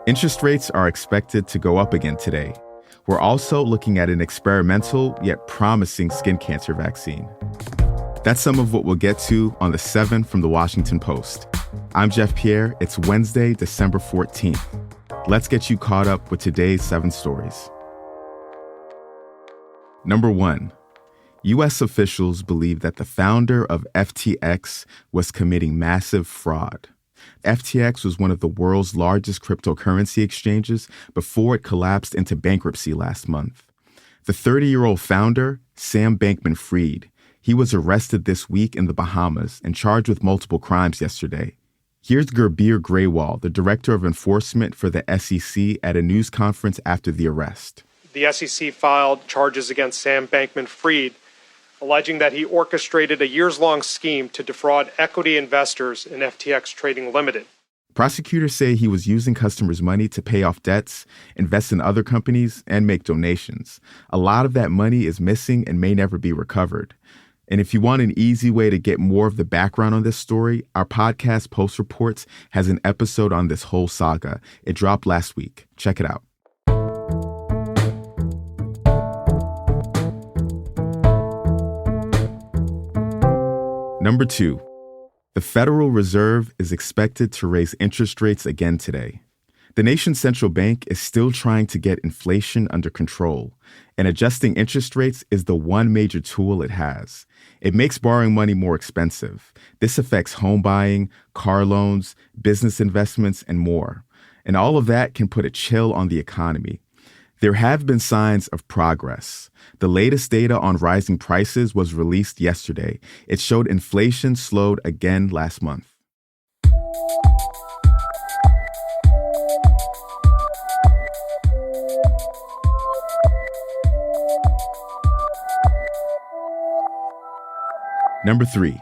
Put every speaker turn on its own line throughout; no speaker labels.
Interest rates are expected to go up again today. We're also looking at an experimental yet promising skin cancer vaccine. That's some of what we'll get to on the 7 from the Washington Post. I'm Jeff Pierre. It's Wednesday, December 14th. Let's get you caught up with today's 7 stories. Number 1. U.S. officials believe that the founder of FTX was committing massive fraud. FTX was one of the world's largest cryptocurrency exchanges before it collapsed into bankruptcy last month. The 30-year-old founder, Sam Bankman-Fried, he was arrested this week in the Bahamas and charged with multiple crimes yesterday. Here's Gurbir Grewal, the director of enforcement for the SEC, at a news conference after the arrest.
The SEC filed charges against Sam Bankman-Fried, alleging that he orchestrated a years-long scheme to defraud equity investors in FTX Trading Limited.
Prosecutors say he was using customers' money to pay off debts, invest in other companies, and make donations. A lot of that money is missing and may never be recovered. And if you want an easy way to get more of the background on this story, our podcast Post Reports has an episode on this whole saga. It dropped last week. Check it out. Number 2. The Federal Reserve is expected to raise interest rates again today. The nation's central bank is still trying to get inflation under control, and adjusting interest rates is the one major tool it has. It makes borrowing money more expensive. This affects home buying, car loans, business investments, and more. And all of that can put a chill on the economy. There have been signs of progress. The latest data on rising prices was released yesterday. It showed inflation slowed again last month. Number 3.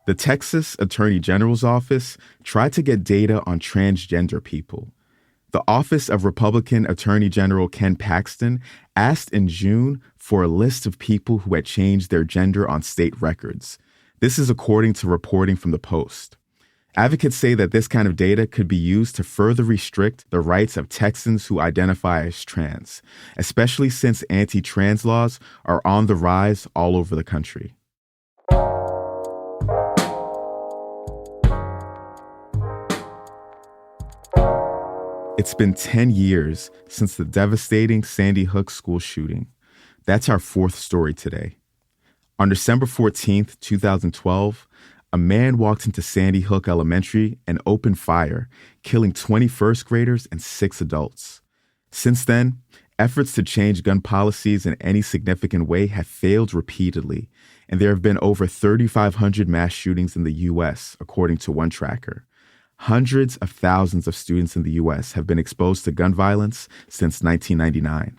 The Texas Attorney General's office tried to get data on transgender people. The office of Republican Attorney General Ken Paxton asked in June for a list of people who had changed their gender on state records. This is according to reporting from the Post. Advocates say that this kind of data could be used to further restrict the rights of Texans who identify as trans, especially since anti-trans laws are on the rise all over the country. It's been 10 years since the devastating Sandy Hook school shooting. That's our 4th story today. On December 14th, 2012, a man walked into Sandy Hook Elementary and opened fire, killing 20 first graders and 6 adults. Since then, efforts to change gun policies in any significant way have failed repeatedly, and there have been over 3,500 mass shootings in the U.S., according to one tracker. Hundreds of thousands of students in the U.S. have been exposed to gun violence since 1999.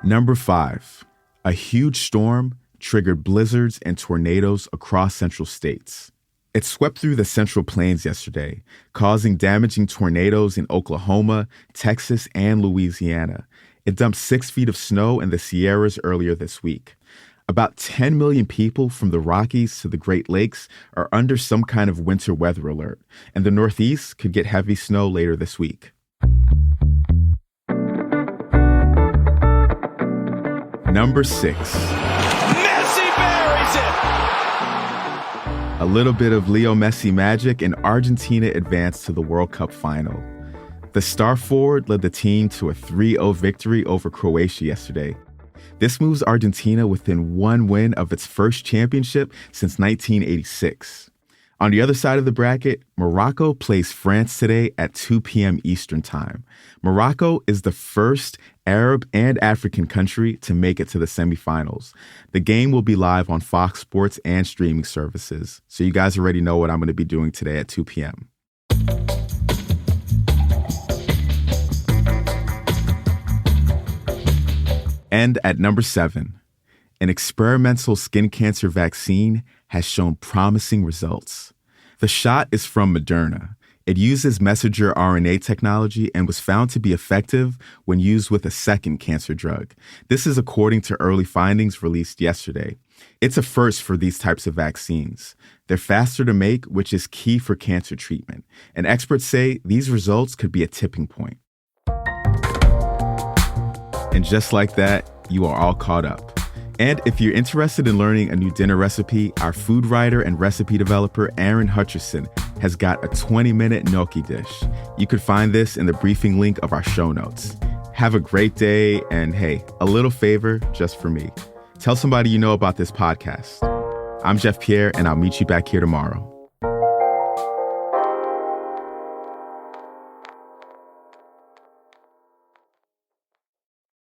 Number 5. A huge storm triggered blizzards and tornadoes across central states. It swept through the Central Plains yesterday, causing damaging tornadoes in Oklahoma, Texas, and Louisiana. It dumped 6 feet of snow in the Sierras earlier this week. About 10 million people from the Rockies to the Great Lakes are under some kind of winter weather alert, and the Northeast could get heavy snow later this week. Number 6.
Messi buries it!
A little bit of Leo Messi magic, and Argentina advanced to the World Cup final. The star forward led the team to a 3-0 victory over Croatia yesterday. This moves Argentina within one win of its first championship since 1986. On the other side of the bracket, Morocco plays France today at 2 p.m. Eastern Time. Morocco is the first Arab and African country to make it to the semifinals. The game will be live on Fox Sports and streaming services, so you guys already know what I'm going to be doing today at 2 p.m. And at number 7, an experimental skin cancer vaccine has shown promising results. The shot is from Moderna. It uses messenger RNA technology and was found to be effective when used with a second cancer drug. This is according to early findings released yesterday. It's a first for these types of vaccines. They're faster to make, which is key for cancer treatment. And experts say these results could be a tipping point. And just like that, you are all caught up. And if you're interested in learning a new dinner recipe, our food writer and recipe developer, Aaron Hutcherson, has got a 20-minute gnocchi dish. You could find this in the briefing link of our show notes. Have a great day, and hey, a little favor just for me. Tell somebody you know about this podcast. I'm Jeff Pierre, and I'll meet you back here tomorrow.